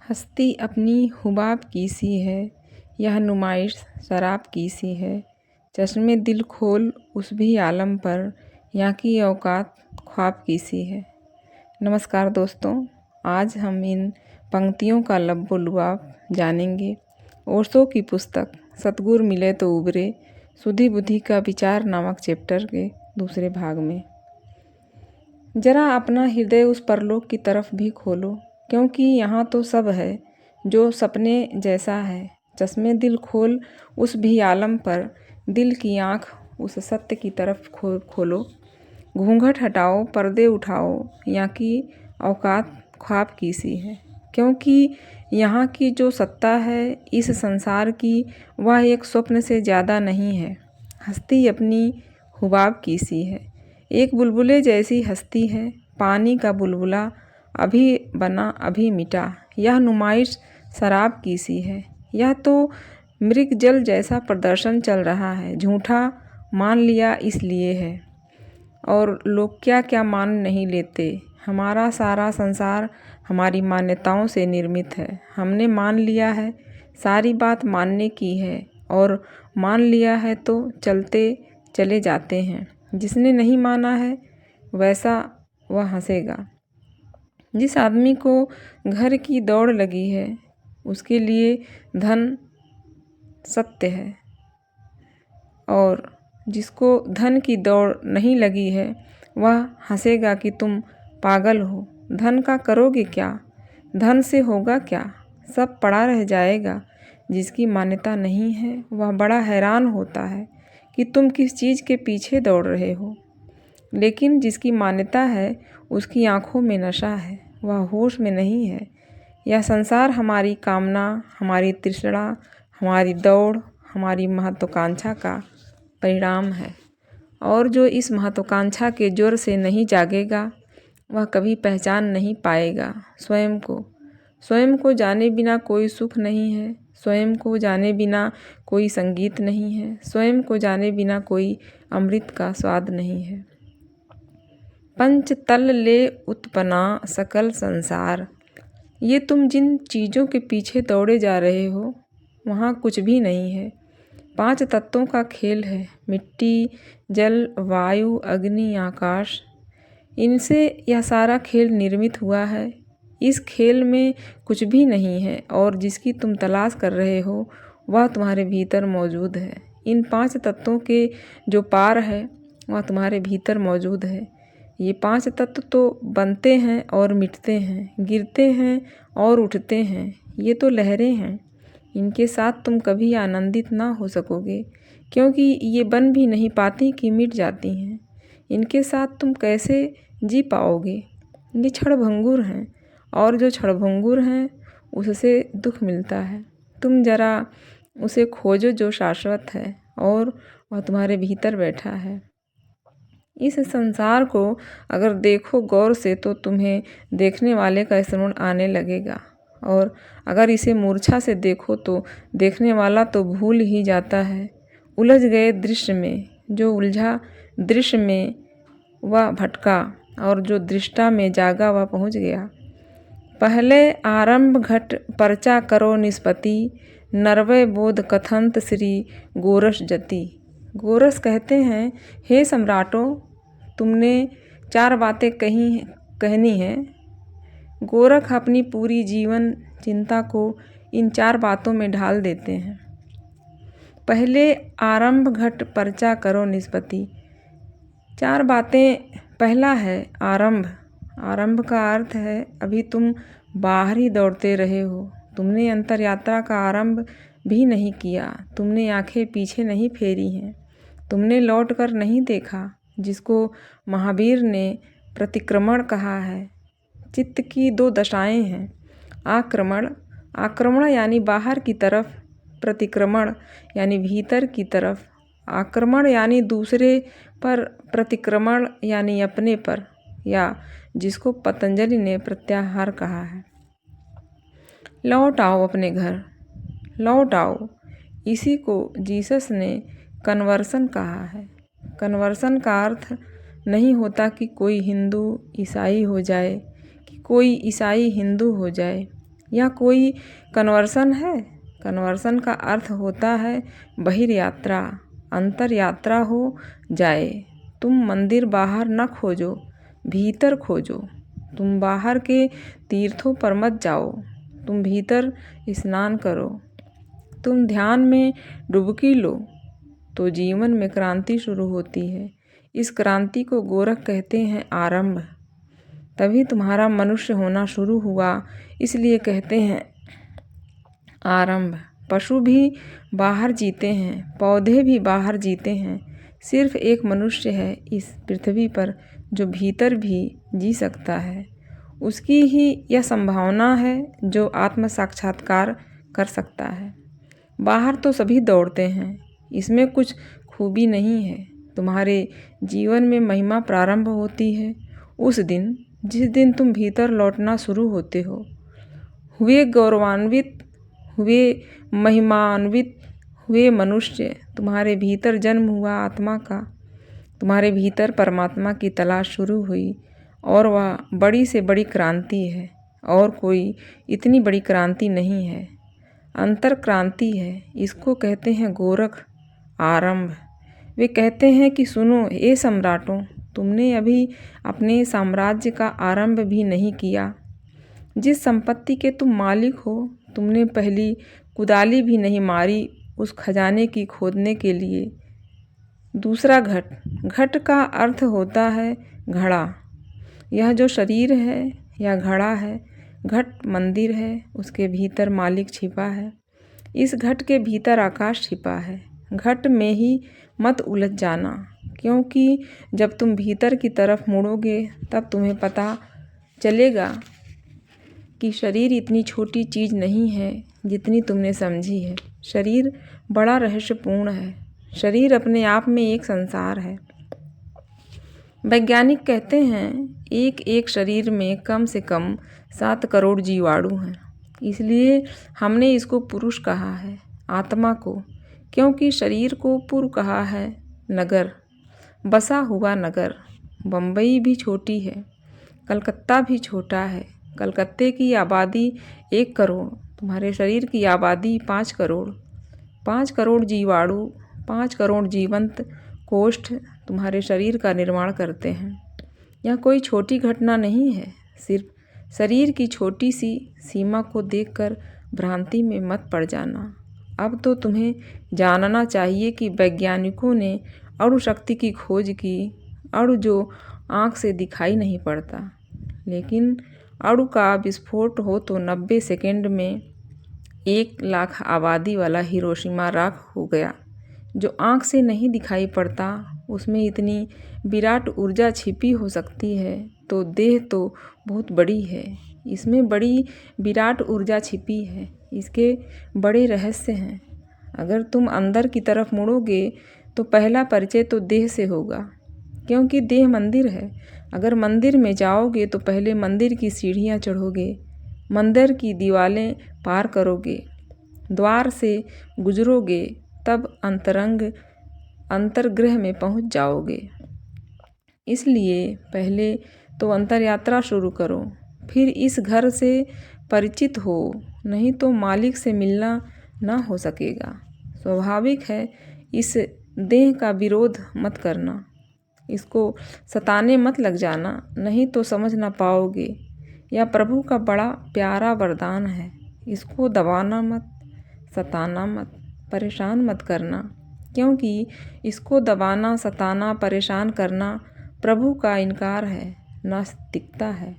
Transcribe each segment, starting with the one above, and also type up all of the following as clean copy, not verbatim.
हस्ती अपनी हुबाब की सी है, यह नुमाइश शराब की सी है। चश्मे दिल खोल उस भी आलम पर, यहाँ की औकात ख्वाब की सी है। नमस्कार दोस्तों, आज हम इन पंक्तियों का लब्बो लुआब जानेंगे। ओशो की पुस्तक सतगुर मिले तो उबरे सुधि बुद्धि का विचार नामक चैप्टर के दूसरे भाग में। जरा अपना हृदय उस परलोक की तरफ भी खोलो, क्योंकि यहाँ तो सब है जो सपने जैसा है। चश्मे दिल खोल उस भी आलम पर, दिल की आँख उस सत्य की तरफ खोलो। घूंघट हटाओ, पर्दे उठाओ, यहाँ की औकात ख्वाब की सी है। क्योंकि यहाँ की जो सत्ता है इस संसार की, वह एक स्वप्न से ज़्यादा नहीं है। हस्ती अपनी हुबाब की सी है, एक बुलबुले जैसी हस्ती है। पानी का बुलबुला अभी बना अभी मिटा, यह नुमाइश शराब की सी है। यह तो मृग जल जैसा प्रदर्शन चल रहा है, झूठा मान लिया इसलिए है। और लोग क्या क्या मान नहीं लेते। हमारा सारा संसार हमारी मान्यताओं से निर्मित है। हमने मान लिया है, सारी बात मानने की है, और मान लिया है तो चलते चले जाते हैं। जिसने नहीं माना है वैसा वह हंसेगा। जिस आदमी को घर की दौड़ लगी है उसके लिए धन सत्य है, और जिसको धन की दौड़ नहीं लगी है वह हंसेगा कि तुम पागल हो। धन का करोगे क्या, धन से होगा क्या, सब पड़ा रह जाएगा। जिसकी मान्यता नहीं है वह बड़ा हैरान होता है कि तुम किस चीज़ के पीछे दौड़ रहे हो। लेकिन जिसकी मान्यता है उसकी आँखों में नशा है, वह होश में नहीं है। यह संसार हमारी कामना, हमारी तृष्णा, हमारी दौड़, हमारी महत्वाकांक्षा का परिणाम है। और जो इस महत्वाकांक्षा के जोर से नहीं जागेगा वह कभी पहचान नहीं पाएगा स्वयं को। स्वयं को जाने बिना कोई सुख नहीं है, स्वयं को जाने बिना कोई संगीत नहीं है, स्वयं को जाने बिना कोई अमृत का स्वाद नहीं है। पंच तल ले उत्पन्ना सकल संसार, ये तुम जिन चीज़ों के पीछे दौड़े जा रहे हो वहाँ कुछ भी नहीं है। 5 तत्वों का खेल है, मिट्टी, जल, वायु, अग्नि, आकाश। इनसे यह सारा खेल निर्मित हुआ है। इस खेल में कुछ भी नहीं है, और जिसकी तुम तलाश कर रहे हो वह तुम्हारे भीतर मौजूद है। इन 5 तत्वों के जो पार है वह तुम्हारे भीतर मौजूद है। ये 5 तत्व तो बनते हैं और मिटते हैं, गिरते हैं और उठते हैं। ये तो लहरें हैं, इनके साथ तुम कभी आनंदित ना हो सकोगे, क्योंकि ये बन भी नहीं पाती कि मिट जाती हैं। इनके साथ तुम कैसे जी पाओगे। ये क्षणभंगुर हैं, और जो क्षणभंगुर हैं उससे दुख मिलता है। तुम जरा उसे खोजो जो शाश्वत है, और वह तुम्हारे भीतर बैठा है। इस संसार को अगर देखो गौर से तो तुम्हें देखने वाले का स्मरण आने लगेगा, और अगर इसे मूर्छा से देखो तो देखने वाला तो भूल ही जाता है। उलझ गए दृश्य में, जो उलझा दृश्य में वह भटका, और जो दृष्टा में जागा वह पहुँच गया। पहले आरंभ घट पर्चा करो निष्पत्ति, नरवय बोध कथंत श्री गोरस जति। गोरस कहते हैं, हे सम्राटों, तुमने 4 बातें कहनी हैं। गोरख अपनी पूरी जीवन चिंता को इन 4 बातों में ढाल देते हैं। पहले आरंभ घट पर्चा करो निष्पत्ति। 4 बातें। पहला है आरंभ। आरंभ का अर्थ है अभी तुम बाहर ही दौड़ते रहे हो। तुमने अंतर यात्रा का आरंभ भी नहीं किया। तुमने आंखें पीछे नहीं फेरी हैं। तुमने लौट कर नहीं देखा, जिसको महावीर ने प्रतिक्रमण कहा है। चित्त की 2 दशाएं हैं, आक्रमण, आक्रमण यानी बाहर की तरफ, प्रतिक्रमण यानी भीतर की तरफ। आक्रमण यानी दूसरे पर, प्रतिक्रमण यानी अपने पर, या जिसको पतंजलि ने प्रत्याहार कहा है। लौट आओ अपने घर, लौट आओ। इसी को जीसस ने कन्वर्सन कहा है। कन्वर्सन का अर्थ नहीं होता कि कोई हिंदू ईसाई हो जाए, कि कोई ईसाई हिंदू हो जाए। यह कोई कन्वर्सन है? कन्वर्सन का अर्थ होता है बहिर्यात्रा, अंतर यात्रा हो जाए। तुम मंदिर बाहर न खोजो, भीतर खोजो। तुम बाहर के तीर्थों पर मत जाओ, तुम भीतर स्नान करो। तुम ध्यान में डुबकी लो तो जीवन में क्रांति शुरू होती है। इस क्रांति को गोरख कहते हैं आरंभ। तभी तुम्हारा मनुष्य होना शुरू हुआ, इसलिए कहते हैं आरंभ। पशु भी बाहर जीते हैं, पौधे भी बाहर जीते हैं। सिर्फ एक मनुष्य है इस पृथ्वी पर जो भीतर भी जी सकता है। उसकी ही यह संभावना है जो आत्म साक्षात्कार कर सकता है। बाहर तो सभी दौड़ते हैं, इसमें कुछ खूबी नहीं है। तुम्हारे जीवन में महिमा प्रारंभ होती है उस दिन जिस दिन तुम भीतर लौटना शुरू होते हो। हुए गौरवान्वित, हुए महिमान्वित, हुए मनुष्य। तुम्हारे भीतर जन्म हुआ आत्मा का, तुम्हारे भीतर परमात्मा की तलाश शुरू हुई और वह बड़ी से बड़ी क्रांति है और कोई इतनी बड़ी क्रांति नहीं है। अंतर क्रांति है, इसको कहते हैं गोरख आरंभ। वे कहते हैं कि सुनो ये सम्राटों, तुमने अभी अपने साम्राज्य का आरंभ भी नहीं किया। जिस संपत्ति के तुम मालिक हो, तुमने पहली कुदाली भी नहीं मारी उस खजाने की खोदने के लिए। दूसरा घट, घट का अर्थ होता है घड़ा। यह जो शरीर है यह घड़ा है। घट मंदिर है, उसके भीतर मालिक छिपा है। इस घट के भीतर आकाश छिपा है। घट में ही मत उलझ जाना, क्योंकि जब तुम भीतर की तरफ मुड़ोगे तब तुम्हें पता चलेगा कि शरीर इतनी छोटी चीज़ नहीं है जितनी तुमने समझी है। शरीर बड़ा रहस्यपूर्ण है। शरीर अपने आप में एक संसार है। वैज्ञानिक कहते हैं एक एक शरीर में कम से कम 7 करोड़ जीवाणु हैं। इसलिए हमने इसको पुरुष कहा है, आत्मा को, क्योंकि शरीर को पुर कहा है नगर, बसा हुआ नगर। बम्बई भी छोटी है, कलकत्ता भी छोटा है। कलकत्ते की आबादी 1 करोड़, तुम्हारे शरीर की आबादी 5 करोड़। 5 करोड़ जीवाणु, 5 करोड़ जीवंत कोष्ठ तुम्हारे शरीर का निर्माण करते हैं। यह कोई छोटी घटना नहीं है। सिर्फ शरीर की छोटी सी सीमा को देखकर भ्रांति में मत पड़ जाना। अब तो तुम्हें जानना चाहिए कि वैज्ञानिकों ने अणु शक्ति की खोज की। अणु जो आँख से दिखाई नहीं पड़ता, लेकिन अणु का विस्फोट हो तो 90 सेकंड में 1 लाख आबादी वाला हिरोशिमा राख हो गया। जो आँख से नहीं दिखाई पड़ता उसमें इतनी विराट ऊर्जा छिपी हो सकती है, तो देह तो बहुत बड़ी है, इसमें बड़ी विराट ऊर्जा छिपी है। इसके बड़े रहस्य हैं। अगर तुम अंदर की तरफ मुड़ोगे तो पहला परिचय तो देह से होगा, क्योंकि देह मंदिर है। अगर मंदिर में जाओगे तो पहले मंदिर की सीढ़ियाँ चढ़ोगे, मंदिर की दीवारें पार करोगे, द्वार से गुजरोगे, तब अंतर्गृह में पहुंच जाओगे। इसलिए पहले तो अंतर यात्रा शुरू करो, फिर इस घर से परिचित हो, नहीं तो मालिक से मिलना ना हो सकेगा। स्वाभाविक है, इस देह का विरोध मत करना, इसको सताने मत लग जाना, नहीं तो समझ ना पाओगे। यह प्रभु का बड़ा प्यारा वरदान है। इसको दबाना मत, सताना मत, परेशान मत करना, क्योंकि इसको दबाना, सताना, परेशान करना प्रभु का इनकार है, नास्तिकता है।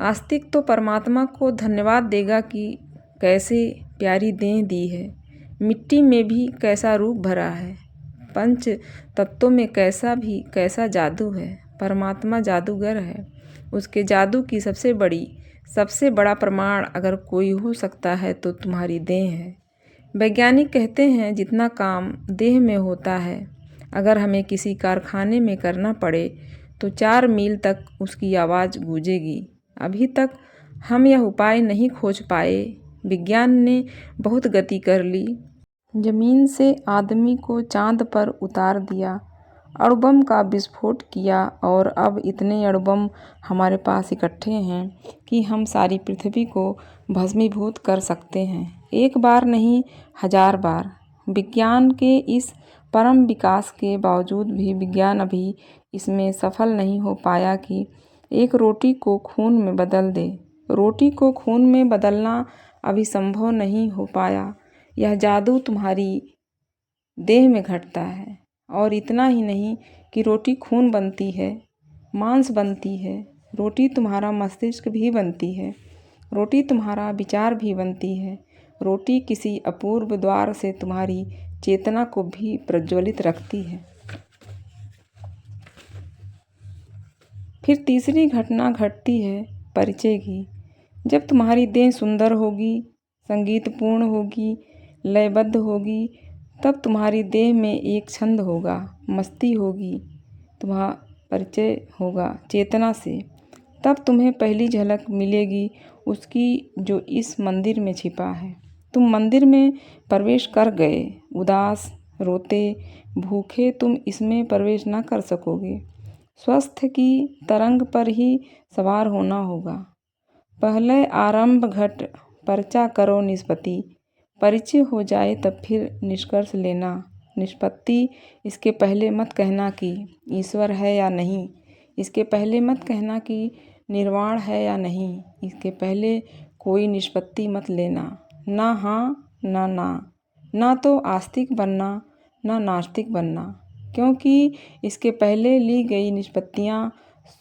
आस्तिक तो परमात्मा को धन्यवाद देगा कि कैसे प्यारी देह दी है, मिट्टी में भी कैसा रूप भरा है, पंच तत्वों में कैसा जादू है। परमात्मा जादूगर है। उसके जादू की सबसे बड़ा प्रमाण अगर कोई हो सकता है तो तुम्हारी देह है। वैज्ञानिक कहते हैं जितना काम देह में होता है, अगर हमें किसी कारखाने में करना पड़े तो 4 मील तक उसकी आवाज़ गूंजेगी। अभी तक हम यह उपाय नहीं खोज पाए। विज्ञान ने बहुत गति कर ली, जमीन से आदमी को चांद पर उतार दिया अणुबम का विस्फोट किया और अब इतने अणुबम हमारे पास इकट्ठे हैं कि हम सारी पृथ्वी को भस्मीभूत कर सकते हैं। एक बार नहीं, 1000 बार। विज्ञान के इस परम विकास के बावजूद भी विज्ञान अभी इसमें सफल नहीं हो पाया कि एक रोटी को खून में बदल दे। रोटी को खून में बदलना अभी संभव नहीं हो पाया। यह जादू तुम्हारी देह में घटता है। और इतना ही नहीं कि रोटी खून बनती है, मांस बनती है, रोटी तुम्हारा मस्तिष्क भी बनती है, रोटी तुम्हारा विचार भी बनती है, रोटी किसी अपूर्व द्वार से तुम्हारी चेतना को भी प्रज्वलित रखती है। फिर तीसरी घटना घटती है परिचय की। जब तुम्हारी देह सुंदर होगी, संगीतपूर्ण होगी, लयबद्ध होगी, तब तुम्हारी देह में एक छंद होगा, मस्ती होगी, तुम्हारा परिचय होगा चेतना से। तब तुम्हें पहली झलक मिलेगी उसकी जो इस मंदिर में छिपा है। तुम मंदिर में प्रवेश कर गए, उदास, रोते, भूखे तुम इसमें प्रवेश न कर सकोगे। स्वस्थ की तरंग पर ही सवार होना होगा। पहले आरंभ घट, पर्चा करो निष्पत्ति। परिचय हो जाए तब फिर निष्कर्ष लेना, निष्पत्ति। इसके पहले मत कहना कि ईश्वर है या नहीं, इसके पहले मत कहना कि निर्वाण है या नहीं, इसके पहले कोई निष्पत्ति मत लेना। ना हाँ ना ना, ना तो आस्तिक बनना ना नास्तिक बनना, क्योंकि इसके पहले ली गई निष्पत्तियाँ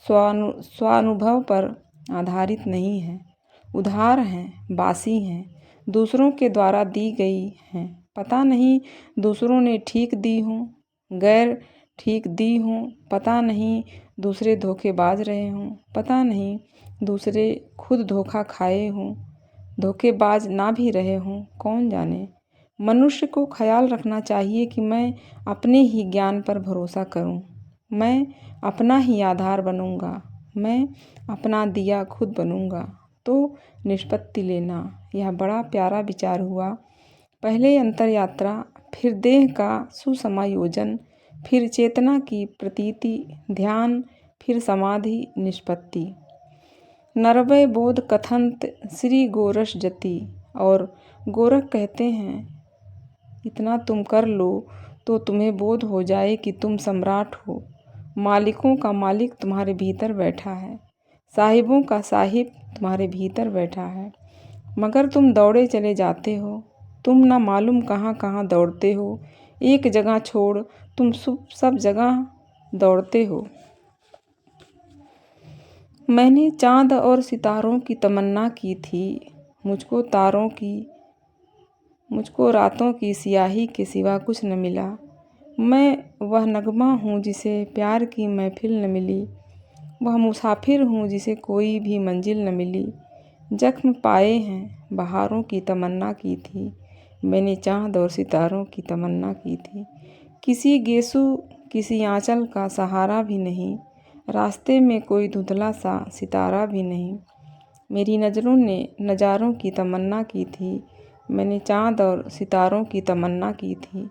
स्वानुभव पर आधारित नहीं हैं, उधार हैं, बासी हैं, दूसरों के द्वारा दी गई हैं। पता नहीं दूसरों ने ठीक दी हों, गैर ठीक दी हों, पता नहीं दूसरे धोखेबाज रहे हों, पता नहीं दूसरे खुद धोखा खाए हों, धोखेबाज ना भी रहे हों, कौन जाने। मनुष्य को ख्याल रखना चाहिए कि मैं अपने ही ज्ञान पर भरोसा करूं, मैं अपना ही आधार बनूंगा, मैं अपना दिया खुद बनूंगा। तो निष्पत्ति लेना, यह बड़ा प्यारा विचार हुआ। पहले अंतर यात्रा, फिर देह का सुसमायोजन, फिर चेतना की प्रतीति, ध्यान, फिर समाधि, निष्पत्ति। नरवय बोध कथंत श्री गोरस जति। और गोरख कहते हैं, इतना तुम कर लो तो तुम्हें बोध हो जाए कि तुम सम्राट हो। मालिकों का मालिक तुम्हारे भीतर बैठा है, साहिबों का साहिब तुम्हारे भीतर बैठा है, मगर तुम दौड़े चले जाते हो। तुम ना मालूम कहाँ कहाँ दौड़ते हो, एक जगह छोड़ तुम सब जगह दौड़ते हो। मैंने चाँद और सितारों की तमन्ना की थी, मुझको रातों की सियाही के सिवा कुछ न मिला। मैं वह नगमा हूँ जिसे प्यार की महफिल न मिली, वह मुसाफिर हूँ जिसे कोई भी मंजिल न मिली। जख्म पाए हैं, बहारों की तमन्ना की थी, मैंने चाँद और सितारों की तमन्ना की थी। किसी गेसु, किसी आंचल का सहारा भी नहीं, रास्ते में कोई धुंधला सा सितारा भी नहीं। मेरी नज़रों ने नज़ारों की तमन्ना की थी, मैंने चाँद और सितारों की तमन्ना की थी।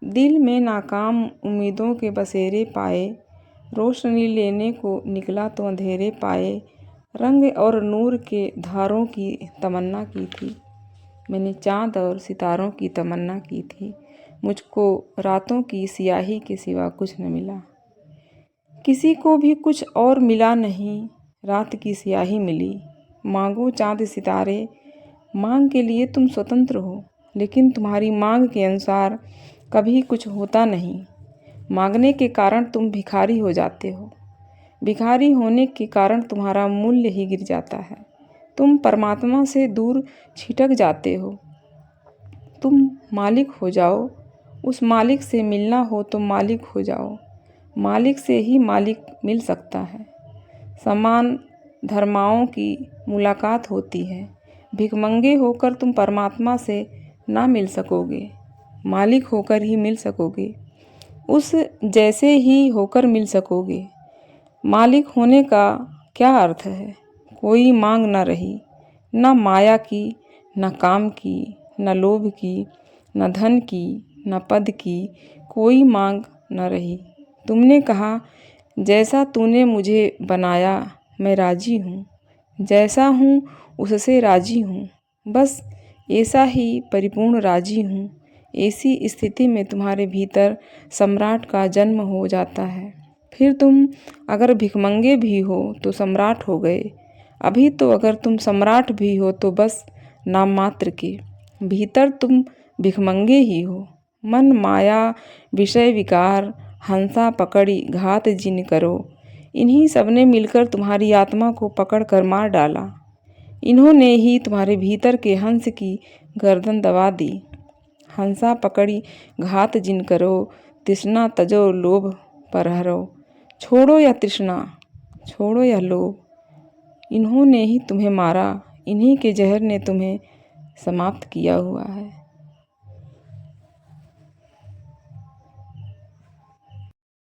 दिल में नाकाम उम्मीदों के बसेरे पाए, रोशनी लेने को निकला तो अंधेरे पाए। रंग और नूर के धारों की तमन्ना की थी, मैंने चाँद और सितारों की तमन्ना की थी। मुझको रातों की सियाही के सिवा कुछ न मिला। किसी को भी कुछ और मिला नहीं, रात की सियाही मिली। मांगो चाँद सितारे, मांग के लिए तुम स्वतंत्र हो, लेकिन तुम्हारी मांग के अनुसार कभी कुछ होता नहीं। मांगने के कारण तुम भिखारी हो जाते हो, भिखारी होने के कारण तुम्हारा मूल्य ही गिर जाता है। तुम परमात्मा से दूर छिटक जाते हो। तुम मालिक हो जाओ, उस मालिक से मिलना हो तो मालिक हो जाओ, मालिक से ही मालिक मिल सकता है। समान धर्माओं की मुलाकात होती है। भिखमंगे होकर तुम परमात्मा से ना मिल सकोगे, मालिक होकर ही मिल सकोगे, उस जैसे ही होकर मिल सकोगे। मालिक होने का क्या अर्थ है? कोई मांग न रही, न माया की, न काम की, न लोभ की, न धन की, न पद की, कोई मांग न रही। तुमने कहा, जैसा तूने मुझे बनाया मैं राजी हूँ, जैसा हूँ उससे राजी हूँ, बस ऐसा ही परिपूर्ण राजी हूँ। ऐसी स्थिति में तुम्हारे भीतर सम्राट का जन्म हो जाता है। फिर तुम अगर भिखमंगे भी हो तो सम्राट हो गए। अभी तो अगर तुम सम्राट भी हो तो बस नाम मात्र के, भीतर तुम भिखमंगे ही हो। मन माया विषय विकार हंसा पकड़ी घात जिन करो, इन्हीं सब ने मिलकर तुम्हारी आत्मा को पकड़ कर मार डाला। इन्होंने ही तुम्हारे भीतर के हंस की गर्दन दबा दी। हंसा पकड़ी घात जिन करो, तृष्णा तजो लोभ परहरो। छोड़ो या तृष्णा, छोड़ो या लोभ, इन्होंने ही तुम्हें मारा, इन्हीं के जहर ने तुम्हें समाप्त किया हुआ है।